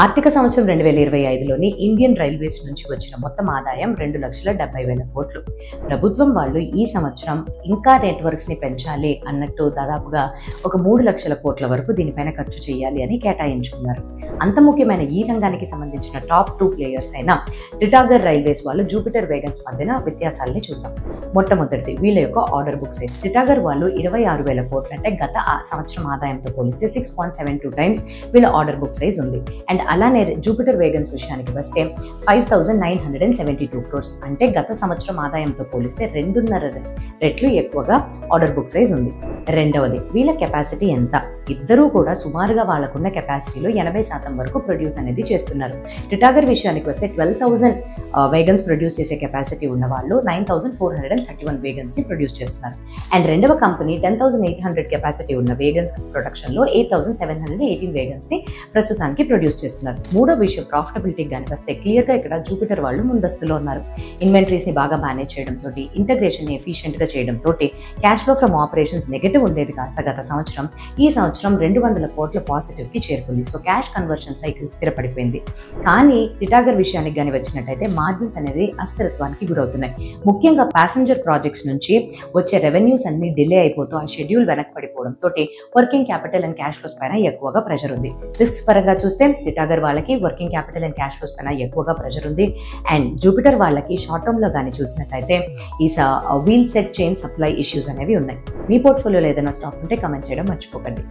ఆర్థిక సంవత్సరం 2025లోని Indian railways నుంచి వచ్చిన మొత్తం ఆదాయం 2,70,000 కోట్లు. ప్రభుత్వం వాళ్ళు ఈ సంవత్సరం ఇంకా నెట్వర్క్స్ని పెంచాలి అన్నట్టు దాదాపుగా ఒక 3 లక్షల కోట్ల వరకు దీనిపైన ఖర్చు చేయాలి అని కేటాయించుకున్నారు. అంత ముఖ్యమైన ఈ రంగానికి సంబంధించిన టాప్ 2 ప్లేయర్స్ అయిన టిటాగర్ రైల్వేస్ వాళ్ళు జూపిటర్ వేగన్స్ మధ్యన వ్యత్యాసాలని చూద్దాం. మొట్టమొదటిది వీళ్ళ యొక్క ఆర్డర్ బుక్ సైజ్. టిటాగర్ వాళ్ళు 26,000 కోట్లు అంటే గత సంవత్సరం ఆదాయంతో పోలిస్తే 6.72 టైమ్స్ వీళ్ళ ఆర్డర్ బుక్ సైజ్ ఉంది. అండ్ అలానే జూపిటర్ వేగన్స్ విషయానికి వస్తే 5,972 క్రోర్స్ అంటే గత సంవత్సరం ఆదాయంతో పోలిస్తే 2.5 రెట్లు ఎక్కువగా ఆర్డర్ బుక్ సైజ్ ఉంది. రెండవది వీళ్ళ కెపాసిటీ ఎంత? ఇద్దరూ కూడా సుమారుగా వాళ్ళకున్న కెపాసిటీలో 80% వరకు ప్రొడ్యూస్ అనేది చేస్తున్నారు. టిటాగర్ విషయానికి వస్తే 12,000 వేగన్స్ ప్రొడ్యూస్ చేసే కెపాసిటీ ఉన్న వాళ్ళు 9,431 వేగన్స్ ని ప్రొడ్యూస్ చేస్తున్నారు. అండ్ రెండవ కంపెనీ 10,800 కెపాసిటీ ఉన్న వేగన్స్ ప్రొడక్షన్ లో 8,718 వేగన్స్ ని ప్రస్తుతానికి ప్రొడ్యూస్ చేస్తున్నారు. మూడో విషయం ప్రాఫిటబిలిటీ కానీ వస్తే క్లియర్ గా ఇక్కడ జూపిటర్ వాళ్ళు ముందస్తులో ఉన్నారు. ఇన్వెంటరీస్ ని బాగా మేనేజ్ చేయడం తోటి, ఇంటగ్రేషన్ ని ఎఫిషియెంట్ గా చేయడం తోటి cash flow from operations negative ఉండేది కాస్త గత సంవత్సరం ఈ సంవత్సరం 200 కోట్ల పాజిటివ్ కి చేరుకుంది. సో క్యాష్ కన్వర్షన్ సైకిల్ స్థిరపడిపోయింది. కానీ టిటాగర్ విషయానికి కానీ వచ్చినట్టయితే మార్జిన్స్ అనేది అస్థిరత్వానికి గురవుతున్నాయి. ముఖ్యంగా ప్యాసింజర్ ప్రాజెక్ట్స్ నుంచి వచ్చే రెవెన్యూస్ అన్ని డిలే అయిపోతూ ఆ షెడ్యూల్ వెనక్కి పడిపోవడం తోటి working capital and cash flows పైన ఎక్కువగా ప్రెషర్ ఉంది. రిస్క్స్ పరంగా చూస్తే టిటాగర్ వాళ్ళకి working capital and cash flows పైన ఎక్కువగా ప్రెషర్ ఉంది. అండ్ జూపిటర్ వాళ్ళకి షార్ట్ టర్మ్ లో కానీ చూసినట్టయితే ఈ wheel set chain supply issues అనేవి ఉన్నాయి. మీ పోర్ట్ఫోలియోలో ఏదైనా స్టాక్ ఉంటే కమెంట్ చేయడం మర్చిపోకండి.